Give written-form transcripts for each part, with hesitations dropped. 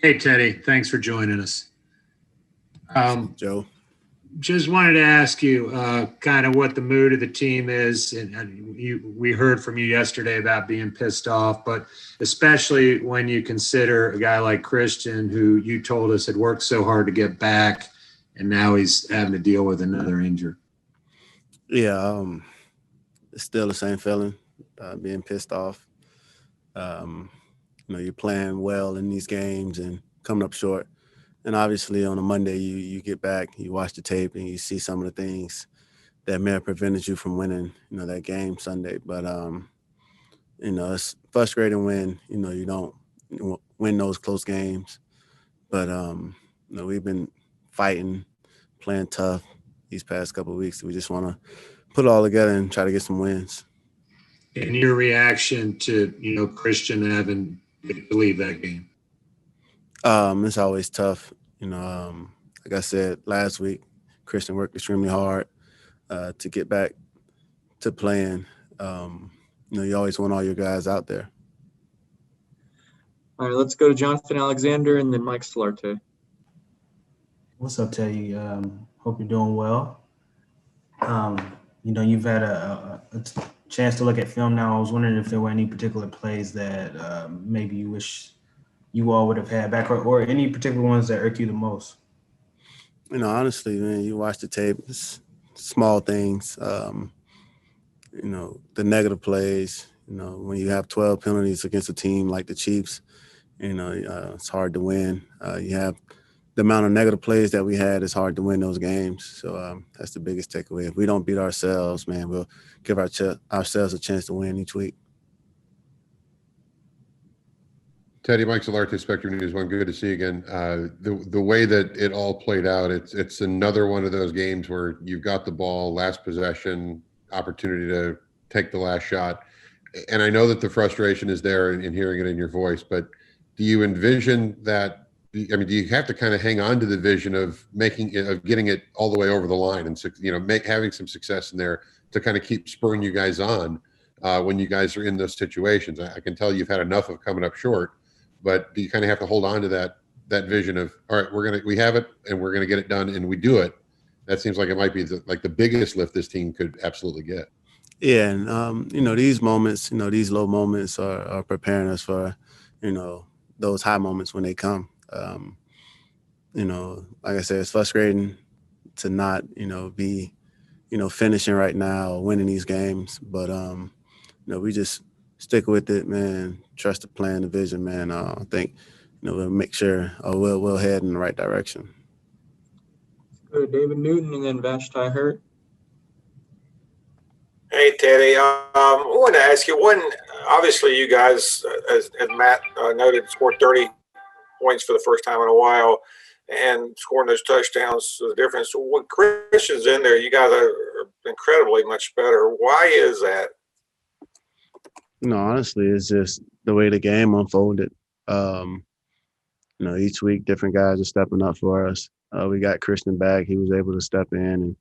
Hey, Teddy. Thanks for joining us. Um, Joe. just wanted to ask you kind of what the mood of the team is. We heard from you yesterday about being pissed off, but especially when you consider a guy like Christian, who you told us had worked so hard to get back, and now he's having to deal with another injury. Yeah, it's still the same feeling, being pissed off. Um, you're playing well in these games and coming up short. And obviously, on a Monday, you get back, you watch the tape, and you see some of the things that may have prevented you from winning, that game Sunday. But it's frustrating when you don't win those close games. But we've been fighting, playing tough these past couple of weeks. We just want to put it all together and try to get some wins. And your reaction to Christian having to leave that game? It's always tough. Like I said last week, Christian worked extremely hard to get back to playing. You always want all your guys out there. All right, let's go to Jonathan Alexander and then Mike Solarte. What's up, Teddy? Hope you're doing well. You've had a chance to look at film now. I was wondering if there were any particular plays that maybe you wish you all would have had back, or any particular ones that irk you the most. Honestly, man, you watch the tape, it's small things. The negative plays. When you have 12 penalties against a team like the Chiefs, it's hard to win. You have the amount of negative plays that we had, it's hard to win those games. So that's the biggest takeaway. If we don't beat ourselves, man, we'll give ourselves a chance to win each week. Teddy, Mike Solarte, Spectrum News One. Good to see you again. The way that it all played out, it's another one of those games where you've got the ball, last possession, opportunity to take the last shot. And I know that the frustration is there in hearing it in your voice, but do you envision that? I mean, do you have to kind of hang on to the vision of getting it all the way over the line and having some success in there to kind of keep spurring you guys on when you guys are in those situations? I can tell you've had enough of coming up short, but do you kind of have to hold on to that vision of, all right, we have it and we're gonna get it done, and we do it? That seems like it might be the biggest lift this team could absolutely get. Yeah, and these moments, these low moments are preparing us for, those high moments when they come. Like I said, it's frustrating to not, be, finishing right now or winning these games. But, we just stick with it, man. Trust the plan, the vision, man. I think, we'll make sure we'll head in the right direction. Let's go to David Newton and then Vashti Hurt. Hey, Teddy. I wanted to ask you, obviously you guys, as Matt noted, scored 30 points for the first time in a while, and scoring those touchdowns is the difference. So when Christian's in there, you guys are incredibly much better. Why is that? Honestly, it's just the way the game unfolded. Each week different guys are stepping up for us. We got Christian back. He was able to step in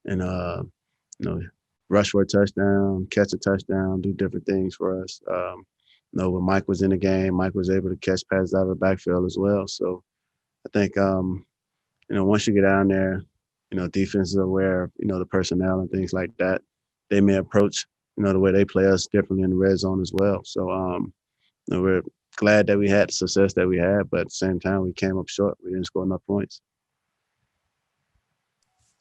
and rush for a touchdown, catch a touchdown, do different things for us. When Mike was in the game, Mike was able to catch passes out of the backfield as well. So I think, once you get down there, defense is aware of, the personnel and things like that. They may approach, the way they play us differently in the red zone as well. So we're glad that we had the success that we had, but at the same time, we came up short. We didn't score enough points.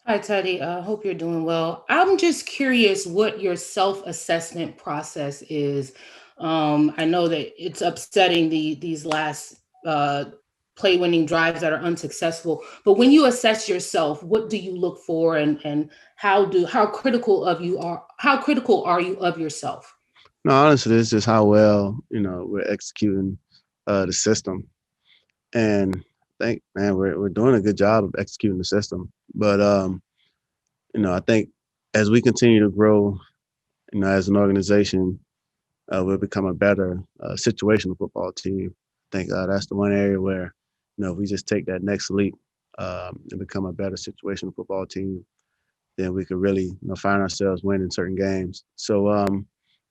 Hi, Teddy. Hope you're doing well. I'm just curious what your self-assessment process is. I know that it's upsetting these last play-winning drives that are unsuccessful, but when you assess yourself, what do you look for, and how critical are you of yourself? No, honestly, it's just how well, we're executing the system. And I think, man, we're doing a good job of executing the system. But, I think as we continue to grow, as an organization, we'll become a better situational football team. I think that's the one area where, if we just take that next leap and become a better situational football team, then we could really, find ourselves winning certain games. So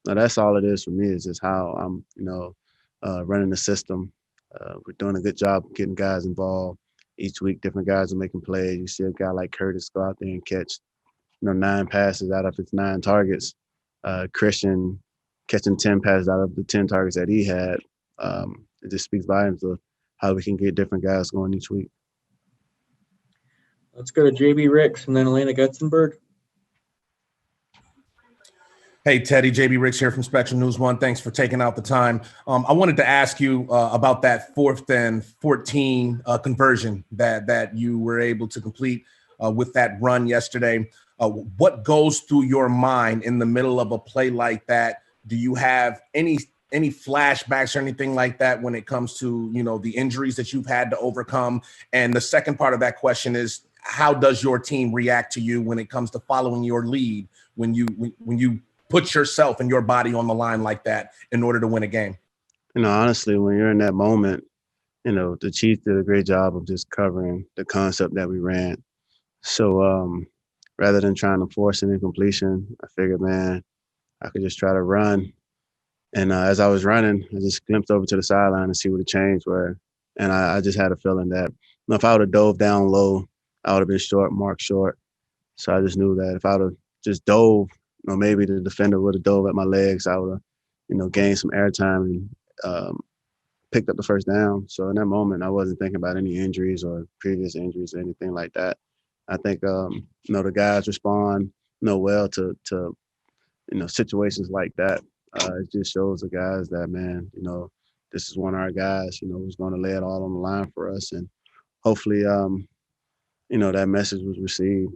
that's all it is for me, is just how I'm, running the system, We're doing a good job of getting guys involved. Each week, different guys are making plays. You see a guy like Curtis go out there and catch, 9 passes out of his 9 targets. Christian catching 10 passes out of the 10 targets that he had. It just speaks volumes of how we can get different guys going each week. Let's go to JB Ricks and then Elena Gutzenberg. Hey, Teddy, JB Ricks here from Spectrum News 1. Thanks for taking out the time. I wanted to ask you about that 4th and 14 conversion that you were able to complete with that run yesterday. What goes through your mind in the middle of a play like that? Do you have any flashbacks or anything like that when it comes to, the injuries that you've had to overcome? And the second part of that question is, how does your team react to you when it comes to following your lead when you put yourself and your body on the line like that in order to win a game? Honestly, when you're in that moment, the Chiefs did a great job of just covering the concept that we ran. So rather than trying to force an incompletion, I figured, man, I could just try to run. And as I was running, I just glimpsed over to the sideline and see what the changes were. And I just had a feeling that if I would have dove down low, I would have been marked short. So I just knew that if I would have just dove, maybe the defender would have dove at my legs. I would have, gained some airtime and picked up the first down. So in that moment, I wasn't thinking about any injuries or previous injuries or anything like that. I think, the guys respond, well to situations like that. It just shows the guys that, man, this is one of our guys, who's going to lay it all on the line for us. And hopefully, that message was received.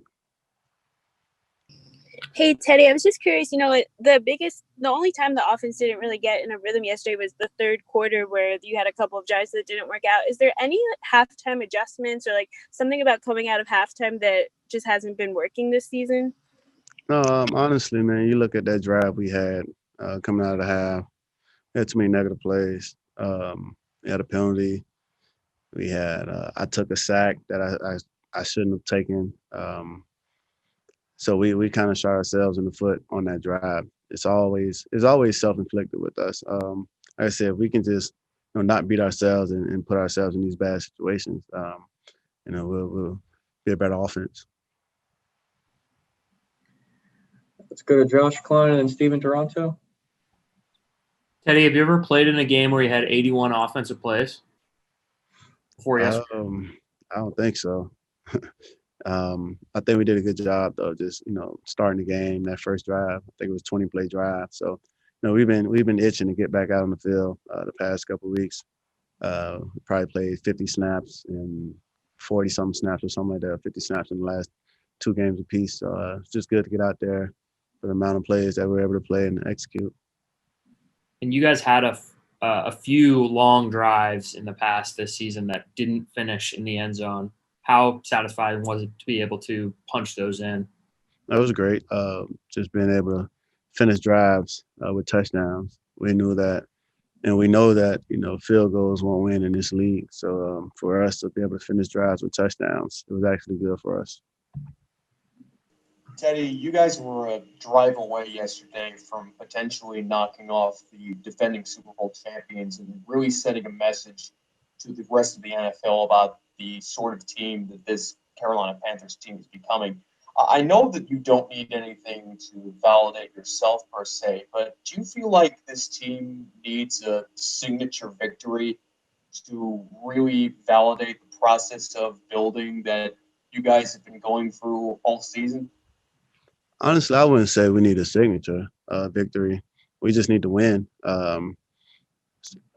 Hey, Teddy, I was just curious, the only time the offense didn't really get in a rhythm yesterday was the third quarter where you had a couple of drives that didn't work out. Is there any halftime adjustments or something about coming out of halftime that just hasn't been working this season? No, honestly, man, you look at that drive we had coming out of the half, we had too many negative plays. We had a penalty. We had, I took a sack that I shouldn't have taken. So we kind of shot ourselves in the foot on that drive. It's always self-inflicted with us. Like I said, if we can just not beat ourselves and put ourselves in these bad situations, we'll be a better offense. Let's go to Josh Klein and Steven Toronto. Teddy, have you ever played in a game where you had 81 offensive plays before yesterday? I don't think so. I think we did a good job though, just starting the game, that first drive. I think it was 20-play drive. So, we've been itching to get back out on the field the past couple of weeks. We probably played 50 snaps and 40-something snaps or something like that, 50 snaps in the last 2 games apiece. So it's just good to get out there for the amount of plays that we're able to play and execute. And you guys had a few long drives in the past this season that didn't finish in the end zone. How satisfying was it to be able to punch those in? That was great. Just being able to finish drives with touchdowns. We knew that, and we know that, field goals won't win in this league. So for us to be able to finish drives with touchdowns, it was actually good for us. Teddy, you guys were a drive away yesterday from potentially knocking off the defending Super Bowl champions and really sending a message to the rest of the NFL about the sort of team that this Carolina Panthers team is becoming. I know that you don't need anything to validate yourself per se, but do you feel like this team needs a signature victory to really validate the process of building that you guys have been going through all season? Honestly, I wouldn't say we need a signature victory. We just need to win. Like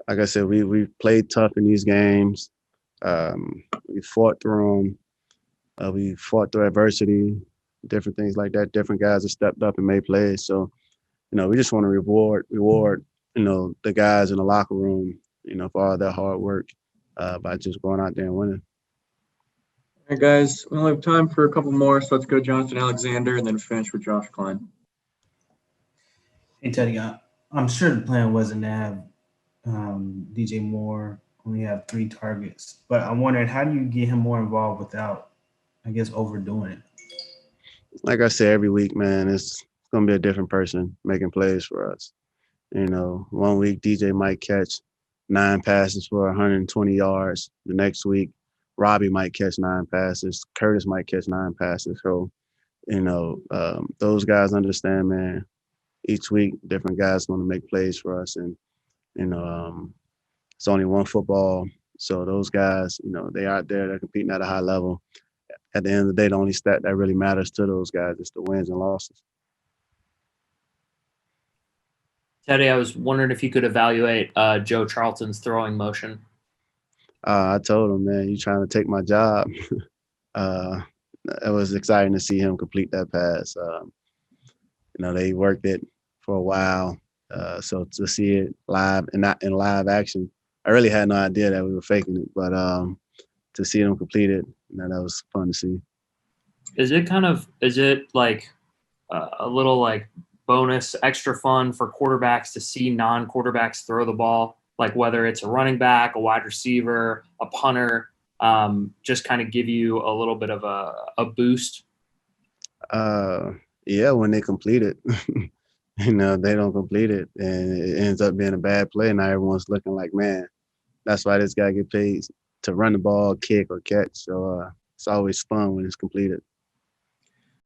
I said, we played tough in these games. We fought through them. We fought through adversity, different things like that. Different guys have stepped up and made plays. So, we just want to reward, the guys in the locker room, for all their hard work by just going out there and winning. All right, guys, we only have time for a couple more, so let's go Jonathan Alexander and then finish with Josh Klein. Hey, Teddy, I'm sure the plan wasn't to have DJ Moore only have 3 targets, but I'm wondering, how do you get him more involved without, overdoing it? Like I said, every week, man, it's going to be a different person making plays for us. 1 week DJ might catch, 9 passes for 120 yards. The next week, Robbie might catch 9 passes. Curtis might catch 9 passes. So, those guys understand, man, each week, different guys going to make plays for us. And, it's only one football. So those guys, they out there, they're competing at a high level. At the end of the day, the only stat that really matters to those guys is the wins and losses. Teddy, I was wondering if you could evaluate Joe Charlton's throwing motion. I told him, man, you trying to take my job. It was exciting to see him complete that pass. They worked it for a while. So to see it live and not in live action, I really had no idea that we were faking it. But to see them complete it, that was fun to see. Is it like a little like bonus, extra fun for quarterbacks to see non-quarterbacks throw the ball? Like whether it's a running back, a wide receiver, a punter, just kind of give you a little bit of a boost? Yeah, when they complete it. They don't complete it, and it ends up being a bad play. Now everyone's looking like, man, that's why this guy get paid to run the ball, kick, or catch. So it's always fun when it's completed.